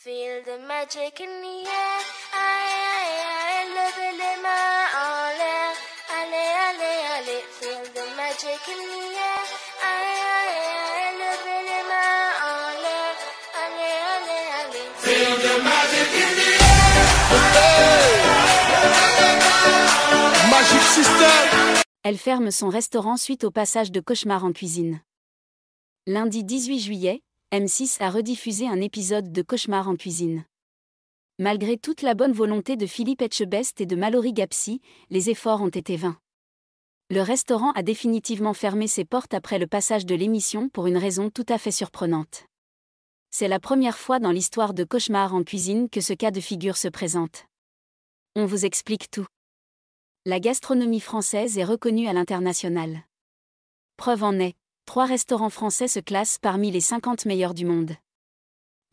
Feel the magic in the air. Aïe, aïe, aïe, levez les mains en l'air. Allez, allez, allez. Feel the magic in the air. Aïe, aïe, aïe, levez les mains en l'air. Allez, allez, allez. Feel the magic in the air. Magic System. Elle ferme son restaurant suite au passage de Cauchemar en cuisine. Lundi 18 juillet, M6 a rediffusé un épisode de Cauchemar en cuisine. Malgré toute la bonne volonté de Philippe Etchebest et de Mallory Gapsi, les efforts ont été vains. Le restaurant a définitivement fermé ses portes après le passage de l'émission pour une raison tout à fait surprenante. C'est la première fois dans l'histoire de Cauchemar en cuisine que ce cas de figure se présente. On vous explique tout. La gastronomie française est reconnue à l'international. Preuve en est, 3 restaurants français se classent parmi les 50 meilleurs du monde.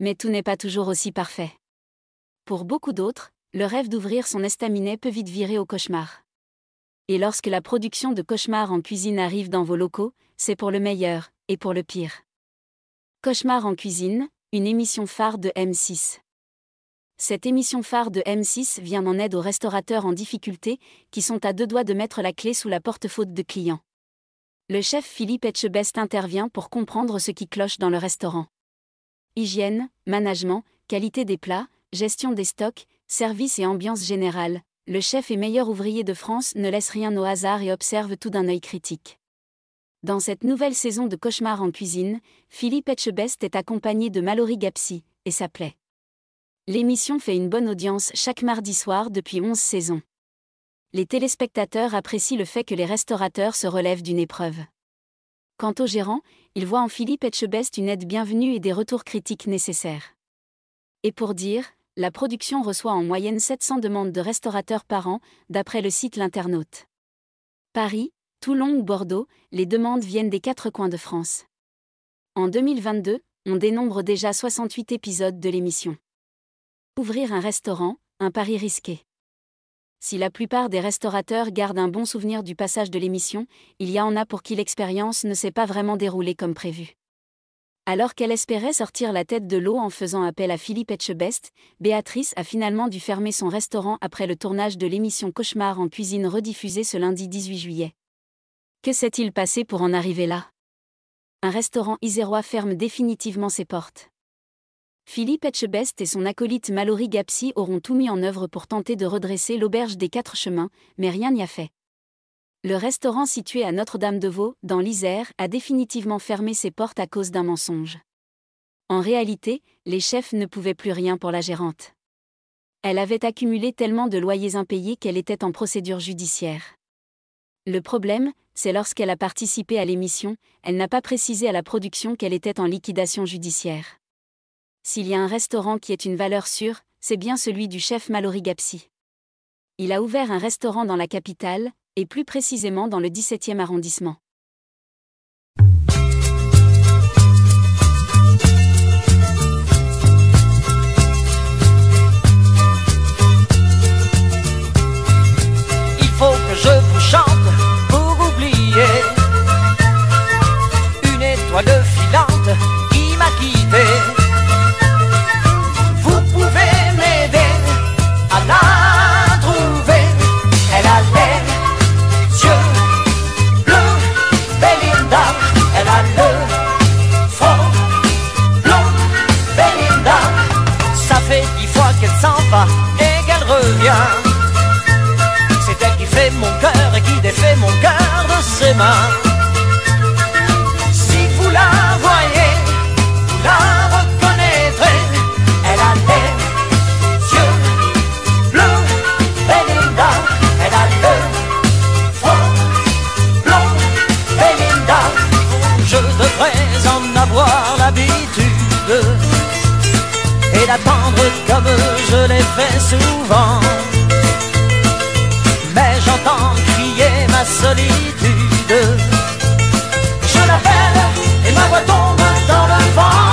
Mais tout n'est pas toujours aussi parfait. Pour beaucoup d'autres, le rêve d'ouvrir son estaminet peut vite virer au cauchemar. Et lorsque la production de Cauchemar en cuisine arrive dans vos locaux, c'est pour le meilleur, et pour le pire. Cauchemar en cuisine, une émission phare de M6. Cette émission phare de M6 vient en aide aux restaurateurs en difficulté, qui sont à 2 doigts de mettre la clé sous la porte faute de clients. Le chef Philippe Etchebest intervient pour comprendre ce qui cloche dans le restaurant. Hygiène, management, qualité des plats, gestion des stocks, service et ambiance générale. Le chef et meilleur ouvrier de France ne laisse rien au hasard et observe tout d'un œil critique. Dans cette nouvelle saison de Cauchemar en cuisine, Philippe Etchebest est accompagné de Mallory Gapsi, et ça plaît. L'émission fait une bonne audience chaque mardi soir depuis 11 saisons. Les téléspectateurs apprécient le fait que les restaurateurs se relèvent d'une épreuve. Quant aux gérants, ils voient en Philippe Etchebest une aide bienvenue et des retours critiques nécessaires. Et pour dire, la production reçoit en moyenne 700 demandes de restaurateurs par an, d'après le site L'Internaute. Paris, Toulon ou Bordeaux, les demandes viennent des 4 coins de France. En 2022, on dénombre déjà 68 épisodes de l'émission. Ouvrir un restaurant, un pari risqué. Si la plupart des restaurateurs gardent un bon souvenir du passage de l'émission, il y en a pour qui l'expérience ne s'est pas vraiment déroulée comme prévu. Alors qu'elle espérait sortir la tête de l'eau en faisant appel à Philippe Etchebest, Béatrice a finalement dû fermer son restaurant après le tournage de l'émission Cauchemar en cuisine rediffusée ce lundi 18 juillet. Que s'est-il passé pour en arriver là ? Un restaurant isérois ferme définitivement ses portes. Philippe Etchebest et son acolyte Mallory Gapsi auront tout mis en œuvre pour tenter de redresser l'auberge des 4 chemins, mais rien n'y a fait. Le restaurant situé à Notre-Dame-de-Vaux, dans l'Isère, a définitivement fermé ses portes à cause d'un mensonge. En réalité, les chefs ne pouvaient plus rien pour la gérante. Elle avait accumulé tellement de loyers impayés qu'elle était en procédure judiciaire. Le problème, c'est lorsqu'elle a participé à l'émission, elle n'a pas précisé à la production qu'elle était en liquidation judiciaire. S'il y a un restaurant qui est une valeur sûre, c'est bien celui du chef Mallory Gapsi. Il a ouvert un restaurant dans la capitale, et plus précisément dans le 17e arrondissement. Il faut que je vous chante pour oublier une étoile filante qui m'a quitté. La trouver, elle a les yeux bleus, Belinda, elle a le front blond, Belinda. Ça fait 10 fois qu'elle s'en va et qu'elle revient. C'est elle qui fait mon cœur et qui défait mon cœur de ses mains. Si vous la voyez, vous la reconnaîtrez, elle a les je devrais en avoir l'habitude et d'attendre comme je l'ai fait souvent. Mais j'entends crier ma solitude. Je l'appelle et ma voix tombe dans le vent.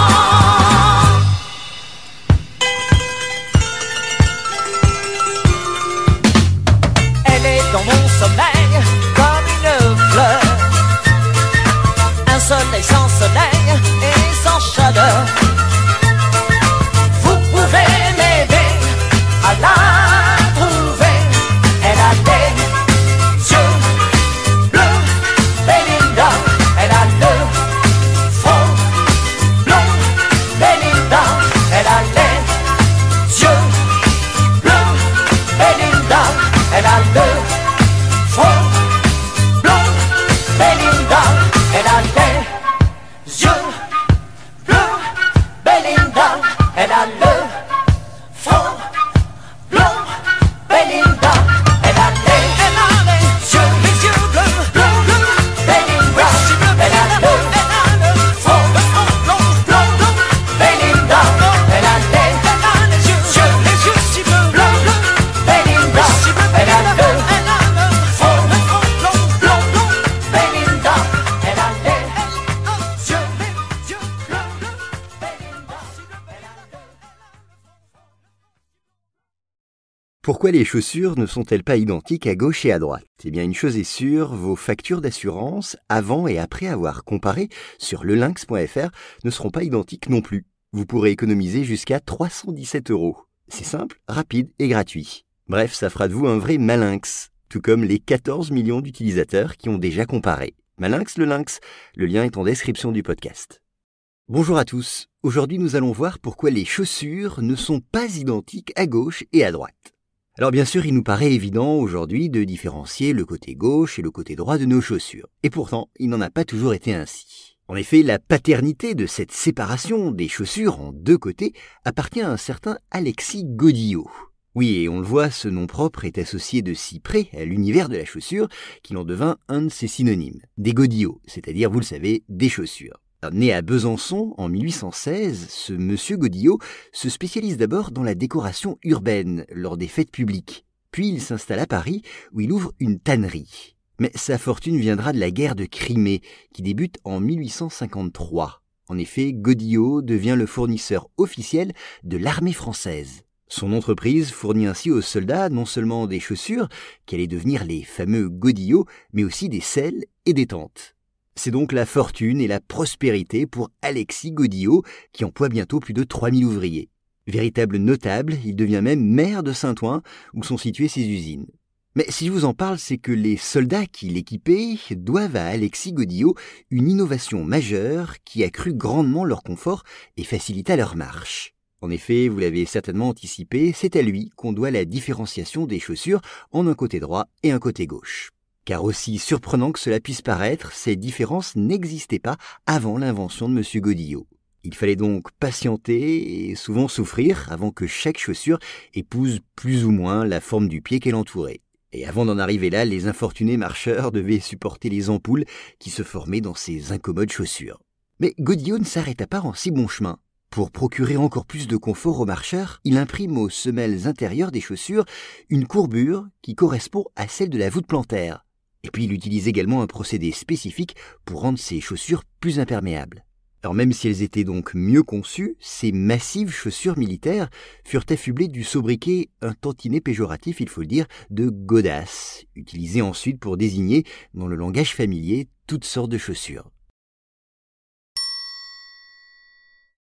Elle est dans mon sommeil comme une fleur. Un soleil sans soleil et sans chaleur. Vous pouvez elle a le front blond. Belinda, elle a les yeux bleus, bleus, bleus. Belinda, elle a le front blond, blond. Belinda, elle a les yeux si bleus, bleus, bleus. Belinda, elle a le front blond, blond. Belinda, elle a les yeux bleus, bleus. Belinda, elle a le... Pourquoi les chaussures ne sont-elles pas identiques à gauche et à droite? Eh bien, une chose est sûre, vos factures d'assurance, avant et après avoir comparé sur lelynx.fr, ne seront pas identiques non plus. Vous pourrez économiser jusqu'à 317 €. C'est simple, rapide et gratuit. Bref, ça fera de vous un vrai malynx, tout comme les 14 millions d'utilisateurs qui ont déjà comparé. Malynx le lynx, le lien est en description du podcast. Bonjour à tous, aujourd'hui nous allons voir pourquoi les chaussures ne sont pas identiques à gauche et à droite. Alors bien sûr, il nous paraît évident aujourd'hui de différencier le côté gauche et le côté droit de nos chaussures. Et pourtant, il n'en a pas toujours été ainsi. En effet, la paternité de cette séparation des chaussures en deux côtés appartient à un certain Alexis Godillot. Oui, et on le voit, ce nom propre est associé de si près à l'univers de la chaussure qu'il en devint un de ses synonymes. Des godillots, c'est-à-dire, vous le savez, des chaussures. Né à Besançon en 1816, ce monsieur Godillot se spécialise d'abord dans la décoration urbaine lors des fêtes publiques. Puis il s'installe à Paris où il ouvre une tannerie. Mais sa fortune viendra de la guerre de Crimée qui débute en 1853. En effet, Godillot devient le fournisseur officiel de l'armée française. Son entreprise fournit ainsi aux soldats non seulement des chaussures, qui allaient devenir les fameux godillots, mais aussi des selles et des tentes. C'est donc la fortune et la prospérité pour Alexis Godillot, qui emploie bientôt plus de 3000 ouvriers. Véritable notable, il devient même maire de Saint-Ouen, où sont situées ses usines. Mais si je vous en parle, c'est que les soldats qui l'équipaient doivent à Alexis Godillot une innovation majeure qui accrut grandement leur confort et facilita leur marche. En effet, vous l'avez certainement anticipé, c'est à lui qu'on doit la différenciation des chaussures en un côté droit et un côté gauche. Car aussi surprenant que cela puisse paraître, ces différences n'existaient pas avant l'invention de M. Godillot. Il fallait donc patienter et souvent souffrir avant que chaque chaussure épouse plus ou moins la forme du pied qu'elle entourait. Et avant d'en arriver là, les infortunés marcheurs devaient supporter les ampoules qui se formaient dans ces incommodes chaussures. Mais Godillot ne s'arrêta pas en si bon chemin. Pour procurer encore plus de confort aux marcheurs, il imprime aux semelles intérieures des chaussures une courbure qui correspond à celle de la voûte plantaire. Et puis il utilise également un procédé spécifique pour rendre ces chaussures plus imperméables. Alors même si elles étaient donc mieux conçues, ces massives chaussures militaires furent affublées du sobriquet, un tantinet péjoratif il faut le dire, de godasses, utilisé ensuite pour désigner, dans le langage familier, toutes sortes de chaussures.